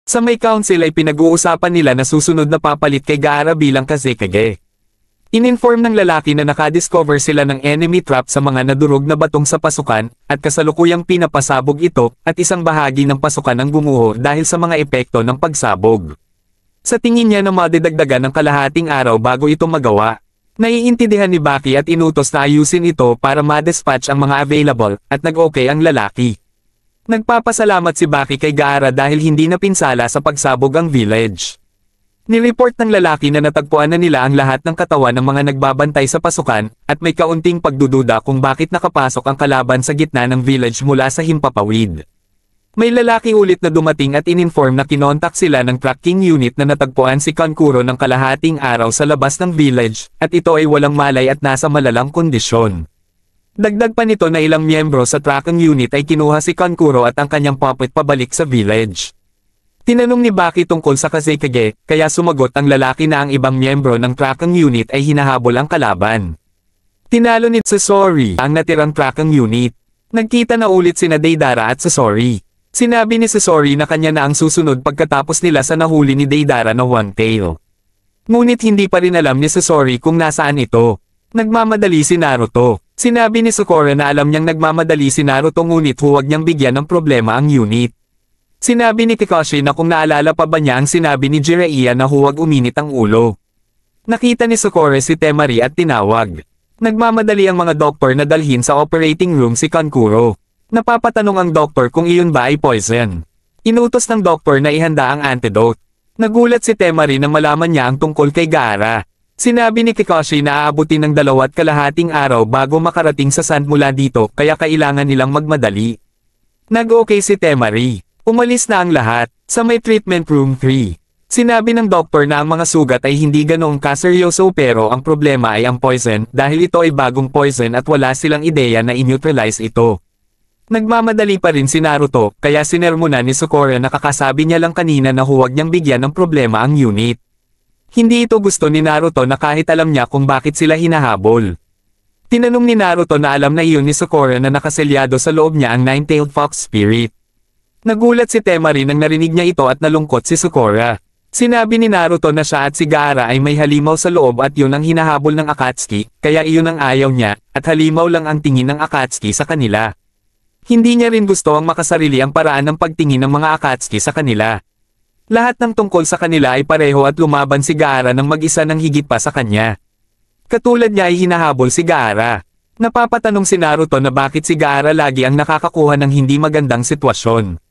Sa may council ay pinag-uusapan nila na susunod na papalit kay Gaara bilang Kazekage. Ininform ng lalaki na nakadiscover sila ng enemy trap sa mga nadurog na batong sa pasukan, at kasalukuyang pinapasabog ito, at isang bahagi ng pasukan ang gumuho dahil sa mga epekto ng pagsabog. Sa tingin niya na madidagdagan ng kalahating araw bago ito magawa. Naiintindihan ni Baki at inutos na ayusin ito para ma-dispatch ang mga available, at nag-okay ang lalaki. Nagpapasalamat si Baki kay Gaara dahil hindi napinsala sa pagsabog ang village. Nireport ng lalaki na natagpuan na nila ang lahat ng katawan ng mga nagbabantay sa pasukan, at may kaunting pagdududa kung bakit nakapasok ang kalaban sa gitna ng village mula sa himpapawid. May lalaki ulit na dumating at ininform na kinontak sila ng tracking unit na natagpuan si Kankuro ng kalahating araw sa labas ng village, at ito ay walang malay at nasa malalang kondisyon. Dagdag pa nito na ilang miyembro sa tracking unit ay kinuha si Kankuro at ang kanyang puppet pabalik sa village. Tinanong ni Baki tungkol sa Kazekage, kaya sumagot ang lalaki na ang ibang miyembro ng tracking unit ay hinahabol ang kalaban. Tinalo ni Sasori ang natirang tracking unit. Nagkita na ulit sina Deidara at Sasori. Sinabi ni Sasori na kanya na ang susunod pagkatapos nila sa nahuli ni Deidara na One Tail. Ngunit hindi pa rin alam ni Sasori kung nasaan ito. Nagmamadali si Naruto. Sinabi ni Sakura na alam niyang nagmamadali si Naruto ngunit huwag niyang bigyan ng problema ang unit. Sinabi ni Kakashi na kung naalala pa ba niya ang sinabi ni Jiraiya na huwag uminit ang ulo. Nakita ni Sakura si Temari at tinawag. Nagmamadali ang mga doktor na dalhin sa operating room si Kankuro. Napapatanong ang doktor kung iyon ba ay poison. Inutos ng doktor na ihanda ang antidote. Nagulat si Temari nang malaman niya ang tungkol kay Gaara. Sinabi ni Kakashi na aabutin ng 2.5 araw bago makarating sa sand mula dito kaya kailangan nilang magmadali. Nag-okay si Temari. Umalis na ang lahat, sa may treatment room 3. Sinabi ng doktor na ang mga sugat ay hindi ganoong kaseryoso pero ang problema ay ang poison dahil ito ay bagong poison at wala silang ideya na i-neutralize ito. Nagmamadali pa rin si Naruto kaya sinermonan ni Sakura na kakasabi niya lang kanina na huwag niyang bigyan ng problema ang unit. Hindi ito gusto ni Naruto na kahit alam niya kung bakit sila hinahabol. Tinanong ni Naruto na alam na iyon ni Sakura na nakaselyado sa loob niya ang Nine-Tailed Fox Spirit. Nagulat si Temari nang narinig niya ito at nalungkot si Sakura. Sinabi ni Naruto na siya at si Gaara ay may halimaw sa loob at yun ang hinahabol ng Akatsuki, kaya iyon ang ayaw niya, at halimaw lang ang tingin ng Akatsuki sa kanila. Hindi niya rin gusto ang makasarili ang paraan ng pagtingin ng mga Akatsuki sa kanila. Lahat ng tungkol sa kanila ay pareho at lumaban si Gaara ng mag-isa ng higit pa sa kanya. Katulad niya ay hinahabol si Gaara. Napapatanong si Naruto na bakit si Gaara lagi ang nakakakuha ng hindi magandang sitwasyon.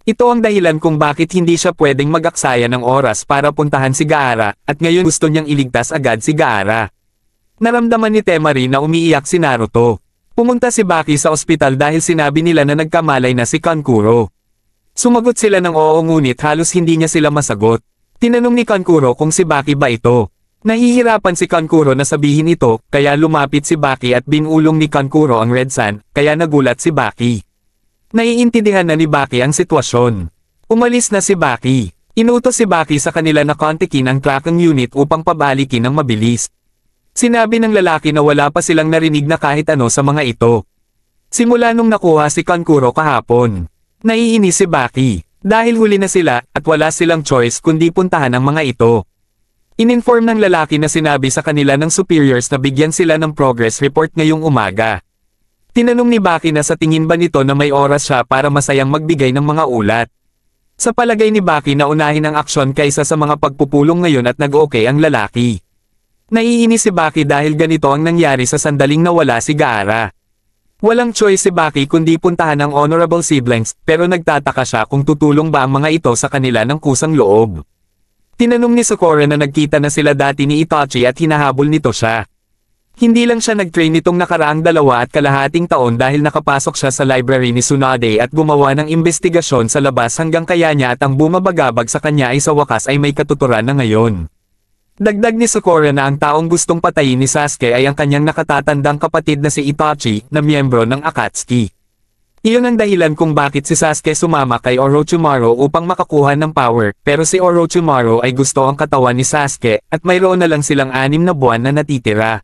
Ito ang dahilan kung bakit hindi siya pwedeng mag-aksaya ng oras para puntahan si Gaara, at ngayon gusto niyang iligtas agad si Gaara. Naramdaman ni Temari na umiiyak si Naruto. Pumunta si Baki sa ospital dahil sinabi nila na nagkamalay na si Kankuro. Sumagot sila ng oo ngunit halos hindi niya sila masagot. Tinanong ni Kankuro kung si Baki ba ito. Nahihirapan si Kankuro na sabihin ito, kaya lumapit si Baki at binulong ni Kankuro ang Red Sun, kaya nagulat si Baki. Naiintindihan na ni Baki ang sitwasyon. Umalis na si Baki. Inutos si Baki sa kanila na kontakin ang tracking unit upang pabalikin ng mabilis. Sinabi ng lalaki na wala pa silang narinig na kahit ano sa mga ito. Simula nung nakuha si Kankuro kahapon. Naiinis si Baki. Dahil huli na sila at wala silang choice kundi puntahan ang mga ito. Ininform ng lalaki na sinabi sa kanila ng superiors na bigyan sila ng progress report ngayong umaga. Tinanong ni Baki na sa tingin ba nito na may oras siya para masayang magbigay ng mga ulat. Sa palagay ni Baki na unahin ang aksyon kaysa sa mga pagpupulong ngayon at nag-okay ang lalaki. Naiinis si Baki dahil ganito ang nangyari sa sandaling nawala si Gaara. Walang choice si Baki kundi puntahan ang honorable siblings pero nagtataka siya kung tutulong ba ang mga ito sa kanila ng kusang loob. Tinanong ni Sakura na nagkita na sila dati ni Itachi at hinahabol nito siya. Hindi lang siya nag-train nitong nakaraang 2.5 taon dahil nakapasok siya sa library ni Tsunade at gumawa ng investigasyon sa labas hanggang kaya niya at ang bumabagabag sa kanya ay sa wakas ay may katuturan na ngayon. Dagdag ni Sakura na ang taong gustong patayin ni Sasuke ay ang kanyang nakatatandang kapatid na si Itachi na miyembro ng Akatsuki. Iyon ang dahilan kung bakit si Sasuke sumama kay Orochimaru upang makakuha ng power pero si Orochimaru ay gusto ang katawan ni Sasuke at mayroon na lang silang 6 na buwan na natitira.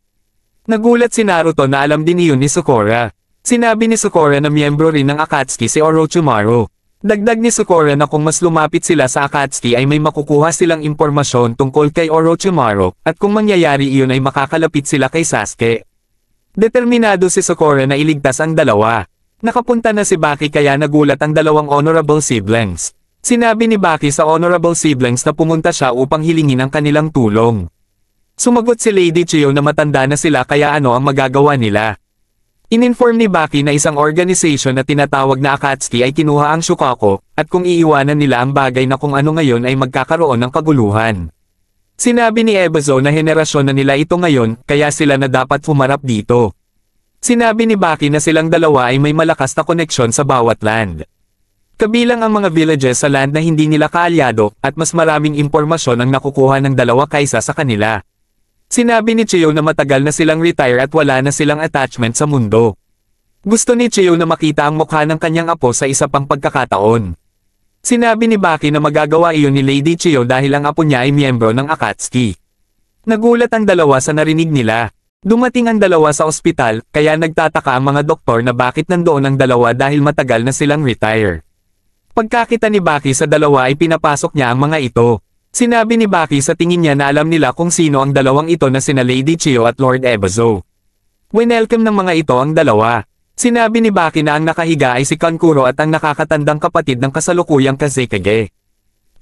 Nagulat si Naruto na alam din iyon ni Sakura. Sinabi ni Sakura na miyembro rin ng Akatsuki si Orochimaru. Dagdag ni Sakura na kung mas lumapit sila sa Akatsuki ay may makukuha silang impormasyon tungkol kay Orochimaru, at kung mangyayari iyon ay makakalapit sila kay Sasuke. Determinado si Sakura na iligtas ang dalawa. Nakapunta na si Baki kaya nagulat ang dalawang honorable siblings. Sinabi ni Baki sa honorable siblings na pumunta siya upang hilingin ang kanilang tulong. Sumagot si Lady Chiyo na matanda na sila kaya ano ang magagawa nila. Ininform ni Baki na isang organization na tinatawag na Akatsuki ay kinuha ang Shukaku, at kung iiwanan nila ang bagay na kung ano ngayon ay magkakaroon ng kaguluhan. Sinabi ni Ebazo na henerasyon na nila ito ngayon, kaya sila na dapat humarap dito. Sinabi ni Baki na silang dalawa ay may malakas na koneksyon sa bawat land. Kabilang ang mga villages sa land na hindi nila kaalyado, at mas maraming impormasyon ang nakukuha ng dalawa kaysa sa kanila. Sinabi ni Chiyo na matagal na silang retire at wala na silang attachment sa mundo. Gusto ni Chiyo na makita ang mukha ng kanyang apo sa isa pang pagkakataon. Sinabi ni Baki na magagawa iyon ni Lady Chiyo dahil ang apo niya ay miyembro ng Akatsuki. Nagulat ang dalawa sa narinig nila. Dumating ang dalawa sa ospital, kaya nagtataka ang mga doktor na bakit nandoon ang dalawa dahil matagal na silang retire. Pagkakita ni Baki sa dalawa ay pinapasok niya ang mga ito. Sinabi ni Baki sa tingin niya na alam nila kung sino ang dalawang ito na sina Lady Chiyo at Lord Ebazo. Winelcome ng mga ito ang dalawa. Sinabi ni Baki na ang nakahiga ay si Kankuro at ang nakakatandang kapatid ng kasalukuyang Kazekage.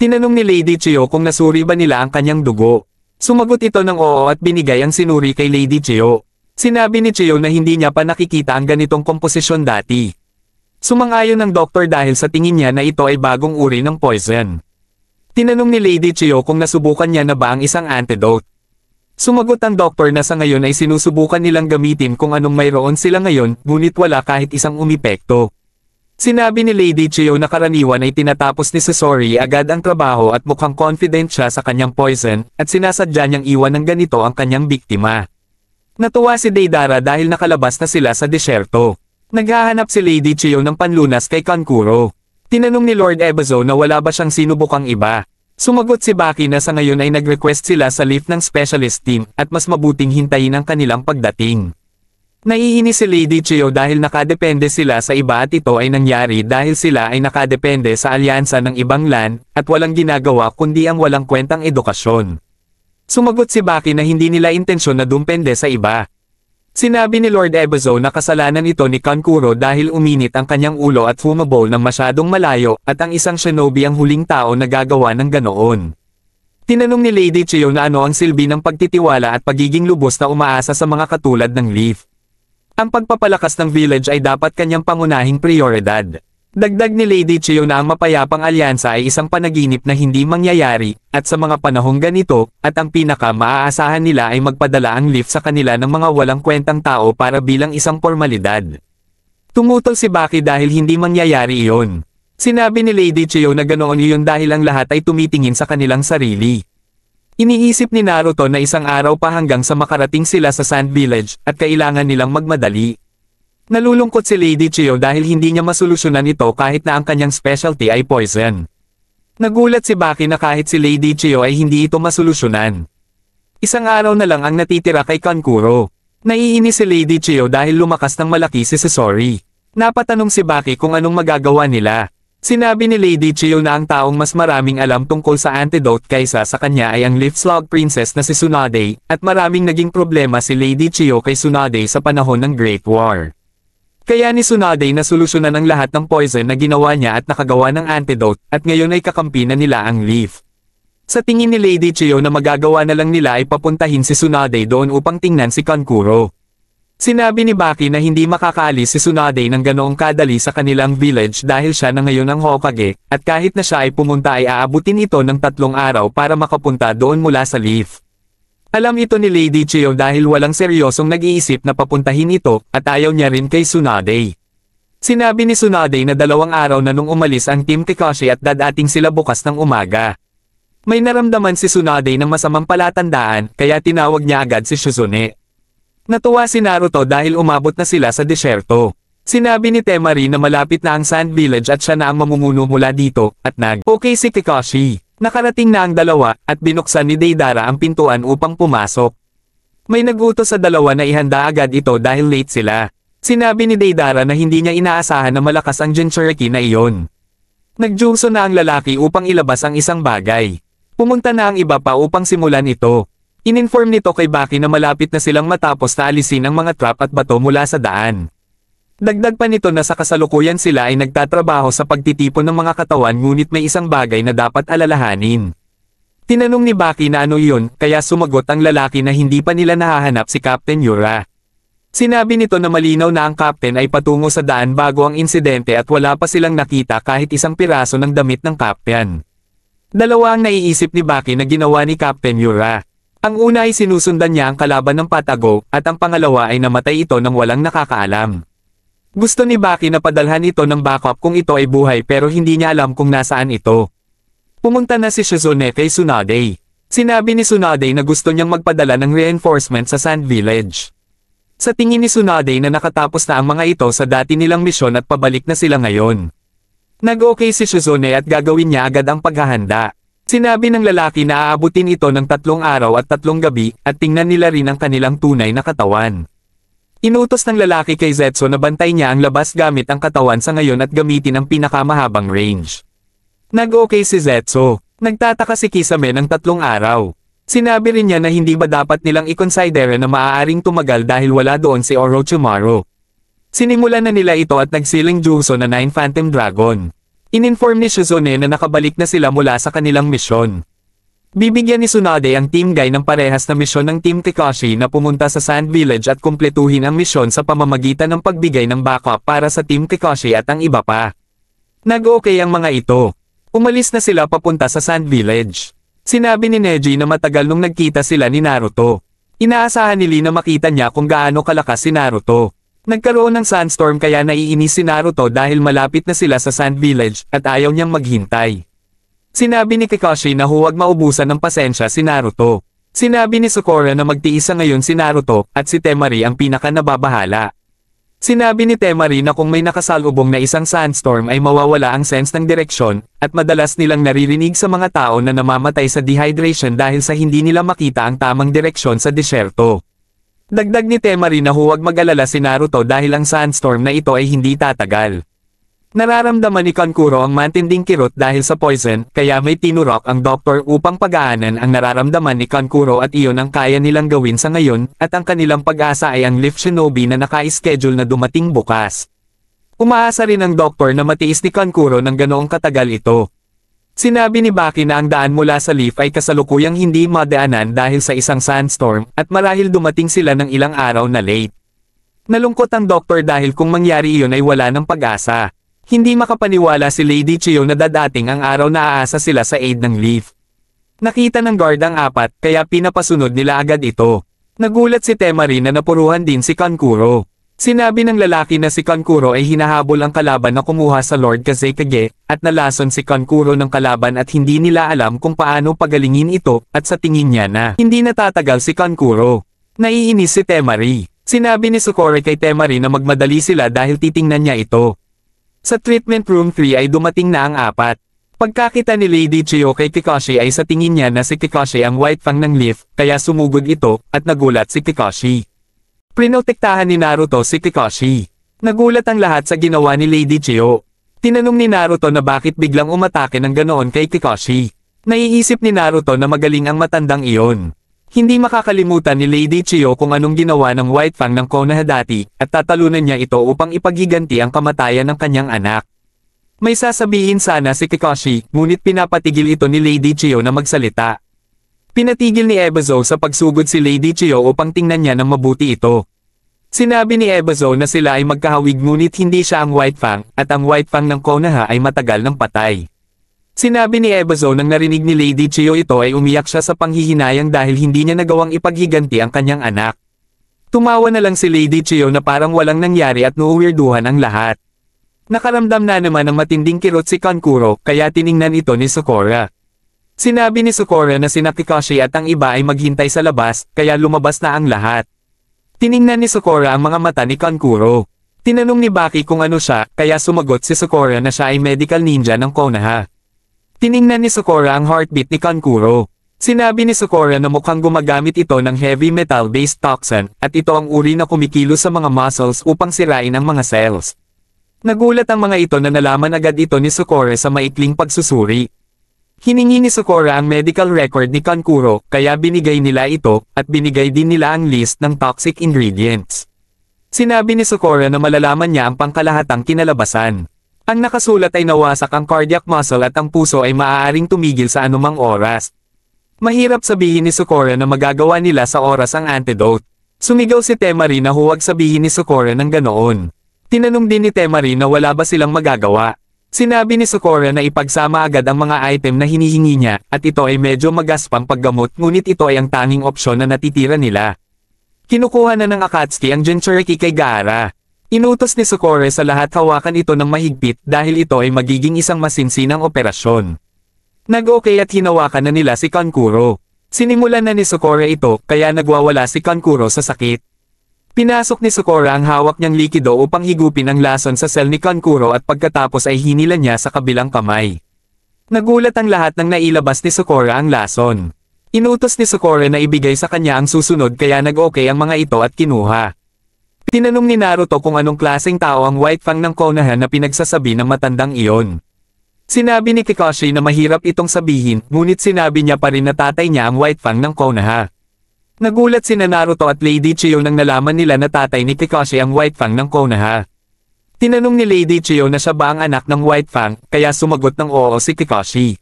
Tinanong ni Lady Chiyo kung nasuri ba nila ang kanyang dugo. Sumagot ito ng oo at binigay ang sinuri kay Lady Chiyo. Sinabi ni Chiyo na hindi niya pa nakikita ang ganitong komposisyon dati. Sumang-ayon ng doktor dahil sa tingin niya na ito ay bagong uri ng poison. Tinanong ni Lady Chiyo kung nasubukan niya na ba ang isang antidote. Sumagot ang doktor na sa ngayon ay sinusubukan nilang gamitin kung anong mayroon sila ngayon, ngunit wala kahit isang umipekto. Sinabi ni Lady Chiyo na karaniwan ay tinatapos ni Sasori agad ang trabaho at mukhang confident siya sa kanyang poison, at sinasadya niyang iwan ng ganito ang kanyang biktima. Natuwa si Deidara dahil nakalabas na sila sa disyerto. Naghahanap si Lady Chiyo ng panlunas kay Kankuro. Tinanong ni Lord Ebazo na wala ba siyang sinubukang iba. Sumagot si Baki na sa ngayon ay nag-request sila sa lift ng specialist team at mas mabuting hintayin ang kanilang pagdating. Naiinis si Lady Chiyo dahil nakadepende sila sa iba at ito ay nangyari dahil sila ay nakadepende sa alyansa ng ibang land at walang ginagawa kundi ang walang kwentang edukasyon. Sumagot si Baki na hindi nila intensyon na dumpende sa iba. Sinabi ni Lord Ebazo na kasalanan ito ni Kankuro dahil uminit ang kanyang ulo at humabol ng masyadong malayo at ang isang shinobi ang huling tao na gagawa ng ganoon. Tinanong ni Lady Chiyo na ano ang silbi ng pagtitiwala at pagiging lubos na umaasa sa mga katulad ng Leaf. Ang pagpapalakas ng village ay dapat kanyang pangunahing prioridad. Dagdag ni Lady Chiyo na ang mapayapang alyansa ay isang panaginip na hindi mangyayari, at sa mga panahong ganito, at ang pinaka-maaasahan nila ay magpadala ang Leaf sa kanila ng mga walang kwentang tao para bilang isang formalidad. Tumutol si Baki dahil hindi mangyayari iyon. Sinabi ni Lady Chiyo na ganoon iyon dahil ang lahat ay tumitingin sa kanilang sarili. Iniisip ni Naruto na isang araw pa hanggang sa makarating sila sa Sand Village, at kailangan nilang magmadali. Nalulungkot si Lady Chiyo dahil hindi niya masolusyonan ito kahit na ang kanyang specialty ay poison. Nagulat si Baki na kahit si Lady Chiyo ay hindi ito masolusyonan. Isang araw na lang ang natitira kay Kankuro. Naiinis si Lady Chiyo dahil lumakas ng malaki si Sasori. Napatanong si Baki kung anong magagawa nila. Sinabi ni Lady Chiyo na ang taong mas maraming alam tungkol sa antidote kaysa sa kanya ay ang Leaf Slug Princess na si Tsunade, at maraming naging problema si Lady Chiyo kay Tsunade sa panahon ng Great War. Kaya ni Tsunade na solusyonan ang lahat ng poison na ginawa niya at nakagawa ng antidote, at ngayon ay kakampi na nila ang Leaf. Sa tingin ni Lady Chiyo na magagawa na lang nila ay papuntahin si Tsunade doon upang tingnan si Kankuro. Sinabi ni Baki na hindi makakaalis si Tsunade ng ganoong kadali sa kanilang village dahil siya na ngayon ang Hokage, at kahit na siya ay pumunta ay aabutin ito ng 3 araw para makapunta doon mula sa Leaf. Alam ito ni Lady Chiyo dahil walang seryosong nag-iisip na papuntahin ito, at ayaw niya rin kay Tsunade. Sinabi ni Tsunade na 2 araw na nung umalis ang Team Kakashi at dadating sila bukas ng umaga. May naramdaman si Tsunade ng masamang palatandaan, kaya tinawag niya agad si Shizune. Natuwa si Naruto dahil umabot na sila sa disyerto. Sinabi ni Temari na malapit na ang Sand Village at siya na ang mamumuno mula dito, at okay si Kakashi. Nakarating na ang dalawa, at binuksan ni Deidara ang pintuan upang pumasok. May nagutos sa dalawa na ihanda agad ito dahil late sila. Sinabi ni Deidara na hindi niya inaasahan na malakas ang Jinchuriki na iyon. Nagjuso na ang lalaki upang ilabas ang isang bagay. Pumunta na ang iba pa upang simulan ito. Ininform nito kay Baki na malapit na silang matapos na alisin ang mga trap at bato mula sa daan. Dagdag pa nito na sa kasalukuyan sila ay nagtatrabaho sa pagtitipon ng mga katawan ngunit may isang bagay na dapat alalahanin. Tinanong ni Baki na ano iyon, kaya sumagot ang lalaki na hindi pa nila nahahanap si Captain Yura. Sinabi nito na malinaw na ang captain ay patungo sa daan bago ang insidente at wala pa silang nakita kahit isang piraso ng damit ng captain. Dalawa ang naiisip ni Baki na ginawa ni Captain Yura. Ang una ay sinusundan niya ang kalaban ng patago, at ang pangalawa ay namatay ito nang walang nakakaalam. Gusto ni Baki na padalhan ito ng backup kung ito ay buhay pero hindi niya alam kung nasaan ito. Pumunta na si Shizune kay Tsunade. Sinabi ni Tsunade na gusto niyang magpadala ng reinforcement sa Sand Village. Sa tingin ni Tsunade na nakatapos na ang mga ito sa dati nilang misyon at pabalik na sila ngayon. Nag-okay si Shizune at gagawin niya agad ang paghahanda. Sinabi ng lalaki na aabutin ito ng 3 araw at 3 gabi at tingnan nila rin ang kanilang tunay na katawan. Inutos ng lalaki kay Zetsu na bantay niya ang labas gamit ang katawan sa ngayon at gamitin ang pinakamahabang range. Nag-okay si Zetsu. Nagtataka si Kisame ng 3 araw. Sinabi rin niya na hindi ba dapat nilang i-consider na maaaring tumagal dahil wala doon si Orochimaru. Sinimulan na nila ito at nagsiling Juso na 9 Phantom Dragon. Ininform ni Shizune na nakabalik na sila mula sa kanilang misyon. Bibigyan ni Tsunade ang Team Guy ng parehas na misyon ng Team Kakashi na pumunta sa Sand Village at kumpletuhin ang misyon sa pamamagitan ng pagbigay ng backup para sa Team Kakashi at ang iba pa. Nag-okay ang mga ito. Umalis na sila papunta sa Sand Village. Sinabi ni Neji na matagal nung nagkita sila ni Naruto. Inaasahan ni Lee na makita niya kung gaano kalakas si Naruto. Nagkaroon ng sandstorm kaya naiinis si Naruto dahil malapit na sila sa Sand Village at ayaw niyang maghintay. Sinabi ni Kakashi na huwag maubusan ng pasensya si Naruto. Sinabi ni Sakura na magtiis sa ngayon si Naruto at si Temari ang pinaka nababahala. Sinabi ni Temari na kung may nakasalubong na isang sandstorm ay mawawala ang sense ng direksyon, at madalas nilang naririnig sa mga tao na namamatay sa dehydration dahil sa hindi nila makita ang tamang direksyon sa disyerto. Dagdag ni Temari na huwag mag-alala si Naruto dahil ang sandstorm na ito ay hindi tatagal. Nararamdaman ni Kankuro ang matinding kirot dahil sa poison, kaya may tinurok ang doktor upang pagaanan ang nararamdaman ni Kankuro at iyon ang kaya nilang gawin sa ngayon, at ang kanilang pag-asa ay ang Leaf Shinobi na naka-schedule na dumating bukas. Umaasa rin ang doktor na matiis ni Kankuro ng ganoong katagal ito. Sinabi ni Baki na ang daan mula sa Leaf ay kasalukuyang hindi madaanan dahil sa isang sandstorm, at marahil dumating sila ng ilang araw na late. Nalungkot ang doktor dahil kung mangyari iyon ay wala ng pag-asa. Hindi makapaniwala si Lady Chiyo na dadating ang araw na aasa sila sa aid ng Leaf. Nakita ng guard ang 4, kaya pinapasunod nila agad ito. Nagulat si Temari na napuruhan din si Kankuro. Sinabi ng lalaki na si Kankuro ay hinahabol ang kalaban na kumuha sa Lord Kazekage, at nalason si Kankuro ng kalaban at hindi nila alam kung paano pagalingin ito, at sa tingin niya na hindi natatagal si Kankuro. Naiinis si Temari. Sinabi ni Sakura kay Temari na magmadali sila dahil titingnan niya ito. Sa treatment room 3 ay dumating na ang 4. Pagkakita ni Lady Chiyo kay Kakashi ay sa tingin niya na si Kakashi ang White Fang ng Leaf, kaya sumugod ito, at nagulat si Kakashi. Prinotektahan ni Naruto si Kakashi. Nagulat ang lahat sa ginawa ni Lady Chiyo. Tinanong ni Naruto na bakit biglang umatake ng ganoon kay Kakashi. Naiisip ni Naruto na magaling ang matandang iyon. Hindi makakalimutan ni Lady Chiyo kung anong ginawa ng White Fang ng Konoha dati, at tatalunan niya ito upang ipaghiganti ang kamatayan ng kanyang anak. May sasabihin sana si Kakashi, ngunit pinapatigil ito ni Lady Chiyo na magsalita. Pinatigil ni Ebazo sa pagsugod si Lady Chiyo upang tingnan niya ng mabuti ito. Sinabi ni Ebazo na sila ay magkahawig ngunit hindi siya ang White Fang, at ang White Fang ng Konoha ay matagal ng patay. Sinabi ni Ebazo nang narinig ni Lady Chiyo ito ay umiyak siya sa panghihinayang dahil hindi niya nagawang ipaghiganti ang kanyang anak. Tumawa na lang si Lady Chiyo na parang walang nangyari at nuuwirduhan ang lahat. Nakaramdam na naman ng matinding kirot si Kankuro, kaya tiningnan ito ni Sakura. Sinabi ni Sakura na sina Kakashi at ang iba ay maghintay sa labas, kaya lumabas na ang lahat. Tiningnan ni Sakura ang mga mata ni Kankuro. Tinanong ni Baki kung ano siya, kaya sumagot si Sakura na siya ay medical ninja ng Konoha. Tiningnan ni Sakura ang heartbeat ni Kankuro. Sinabi ni Sakura na mukhang gumagamit ito ng heavy metal-based toxin, at ito ang uri na kumikilos sa mga muscles upang sirain ang mga cells. Nagulat ang mga ito na nalaman agad ito ni Sakura sa maikling pagsusuri. Hiningi ni Sakura ang medical record ni Kankuro, kaya binigay nila ito, at binigay din nila ang list ng toxic ingredients. Sinabi ni Sakura na malalaman niya ang pangkalahatang kinalabasan. Ang nakasulat ay nawasak ang cardiac muscle at ang puso ay maaaring tumigil sa anumang oras. Mahirap sabihin ni Sakura na magagawa nila sa oras ang antidote. Sumigaw si Temari na huwag sabihin ni Sakura ng ganoon. Tinanong din ni Temari na wala ba silang magagawa. Sinabi ni Sakura na ipagsama agad ang mga item na hinihingi niya, at ito ay medyo magaspang paggamot ngunit ito ay ang tanging opsyon na natitira nila. Kinukuha na ng Akatsuki ang Jinchuriki kay Gaara. Inutos ni Sakura sa lahat hawakan ito ng mahigpit dahil ito ay magiging isang masinsinang operasyon. Nag-okay at hinawakan na nila si Kankuro. Sinimulan na ni Sakura ito kaya nagwawala si Kankuro sa sakit. Pinasok ni Sakura ang hawak niyang likido upang higupin ang lason sa cell ni Kankuro at pagkatapos ay hinila niya sa kabilang kamay. Nagulat ang lahat nang nailabas ni Sakura ang lason. Inutos ni Sakura na ibigay sa kanya ang susunod kaya nag-okay ang mga ito at kinuha. Tinanong ni Naruto kung anong klaseng tao ang White Fang ng Konoha na pinagsasabi ng matandang iyon. Sinabi ni Kakashi na mahirap itong sabihin, ngunit sinabi niya pa rin na tatay niya ang White Fang ng Konoha. Nagulat sina Naruto at Lady Chiyo nang nalaman nila na tatay ni Kakashi ang White Fang ng Konoha. Tinanong ni Lady Chiyo na siya ba ang anak ng White Fang, kaya sumagot ng oo si Kakashi.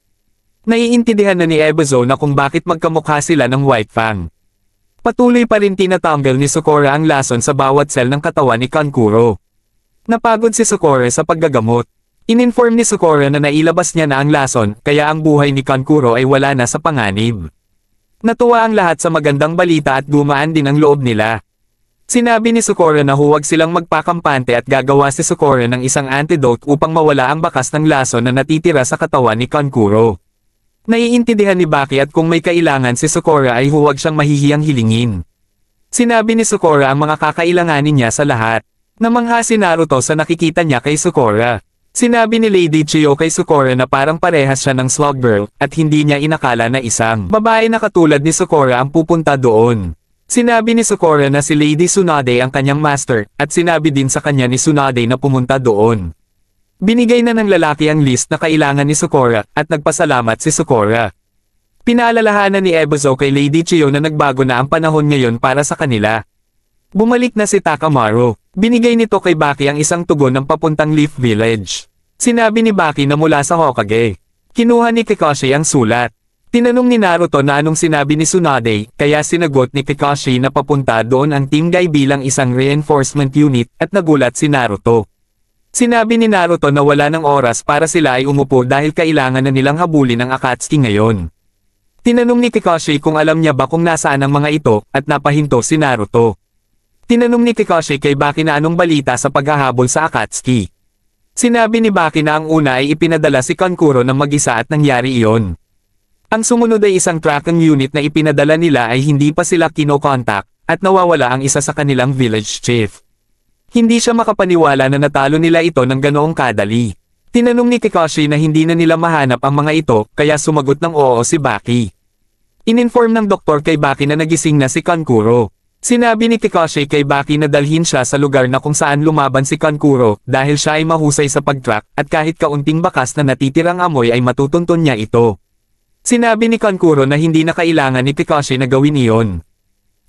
Naiintindihan na ni Ebizo na kung bakit magkamukha sila ng White Fang. Patuloy pa rin tinatanggal ni Sakura ang lason sa bawat cell ng katawan ni Kankuro. Napagod si Sakura sa paggagamot. Ininform ni Sakura na nailabas niya na ang lason, kaya ang buhay ni Kankuro ay wala na sa panganib. Natuwa ang lahat sa magandang balita at gumaan din ang loob nila. Sinabi ni Sakura na huwag silang magpakampante at gagawa si Sakura ng isang antidote upang mawala ang bakas ng lason na natitira sa katawan ni Kankuro. Naiintindihan ni Baki at kung may kailangan si Sakura ay huwag siyang mahihiyang hilingin. Sinabi ni Sakura ang mga kakailanganin niya sa lahat. Namangha si Naruto sa nakikita niya kay Sakura. Sinabi ni Lady Chiyo kay Sakura na parang parehas siya ng slug girl, at hindi niya inakala na isang babae na katulad ni Sakura ang pupunta doon. Sinabi ni Sakura na si Lady Tsunade ang kanyang master, at sinabi din sa kanya ni Tsunade na pumunta doon. Binigay na ng lalaki ang list na kailangan ni Sakura, at nagpasalamat si Sakura. Pinaalalahanan ni Ebizo kay Lady Chiyo na nagbago na ang panahon ngayon para sa kanila. Bumalik na si Takamaru. Binigay nito kay Baki ang isang tugon ng papuntang Leaf Village. Sinabi ni Baki na mula sa Hokage. Kinuha ni Kakashi ang sulat. Tinanong ni Naruto na anong sinabi ni Tsunade, kaya sinagot ni Kakashi na papunta doon ang Team Guy bilang isang reinforcement unit, at nagulat si Naruto. Sinabi ni Naruto na wala ng oras para sila ay umupo dahil kailangan na nilang habulin ang Akatsuki ngayon. Tinanong ni Kakashi kung alam niya ba kung nasaan ang mga ito, at napahinto si Naruto. Tinanong ni Kakashi kay Baki na anong balita sa paghahabol sa Akatsuki. Sinabi ni Baki na ang una ay ipinadala si Kankuro ng mag-isa at nangyari iyon. Ang sumunod ay isang tracking unit na ipinadala nila ay hindi pa sila kinokontak, at nawawala ang isa sa kanilang village chief. Hindi siya makapaniwala na natalo nila ito ng ganoong kadali. Tinanong ni Kakashi na hindi na nila mahanap ang mga ito, kaya sumagot ng oo si Baki. Ininform ng doktor kay Baki na nagising na si Kankuro. Sinabi ni Kakashi kay Baki na dalhin siya sa lugar na kung saan lumaban si Kankuro dahil siya ay mahusay sa pag-track at kahit kaunting bakas na natitirang amoy ay matutuntun niya ito. Sinabi ni Kankuro na hindi na kailangan ni Kakashi na gawin iyon.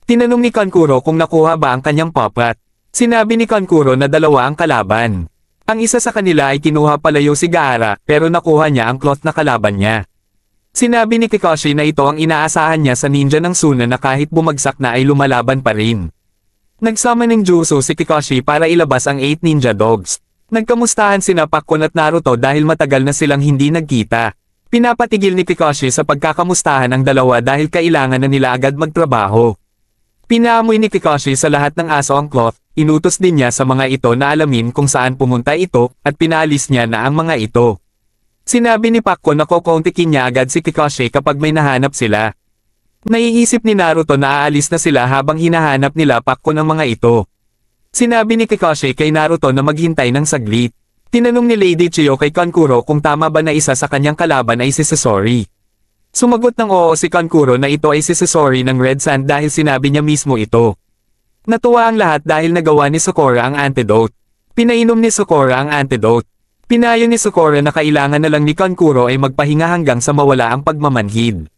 Tinanong ni Kankuro kung nakuha ba ang kanyang papat. Sinabi ni Kankuro na dalawa ang kalaban. Ang isa sa kanila ay kinuha palayo si Gaara pero nakuha niya ang cloth na kalaban niya. Sinabi ni Kakashi na ito ang inaasahan niya sa ninja ng Suna na kahit bumagsak na ay lumalaban pa rin. Nagsama ng Jutsu si Kakashi para ilabas ang 8 ninja dogs. Nagkamustahan sina Pakkon at Naruto dahil matagal na silang hindi nagkita. Pinapatigil ni Kakashi sa pagkakamustahan ang dalawa dahil kailangan na nila agad magtrabaho. Pinaamoy ni Kakashi sa lahat ng aso ang cloth, inutos din niya sa mga ito na alamin kung saan pumunta ito, at pinalis niya na ang mga ito. Sinabi ni Pakkon na kukontikin niya agad si Kakashi kapag may nahanap sila. Naiisip ni Naruto na aalis na sila habang hinahanap nila Pakkon ang mga ito. Sinabi ni Kakashi kay Naruto na maghintay ng saglit. Tinanong ni Lady Chiyo kay Kankuro kung tama ba na isa sa kanyang kalaban ay si Sasori. Sumagot ng oo si Kankuro na ito ay si Sasori ng Red Sand dahil sinabi niya mismo ito. Natuwa ang lahat dahil nagawa ni Sakura ang antidote. Pinainom ni Sakura ang antidote. Pinayo ni Sakura na kailangan na lang ni Kankuro ay magpahinga hanggang sa mawala ang pagmamanhid.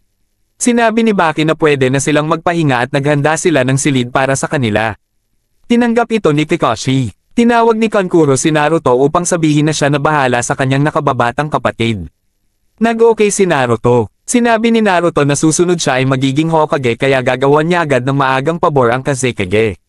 Sinabi ni Baki na pwede na silang magpahinga at naghanda sila ng silid para sa kanila. Tinanggap ito ni Kakashi. Tinawag ni Kankuro si Naruto upang sabihin na siya na bahala sa kanyang nakababatang kapatid. Nag-okay si Naruto. Sinabi ni Naruto na susunod siya ay magiging Hokage kaya gagawan niya agad ng maagang pabor ang Kazekage.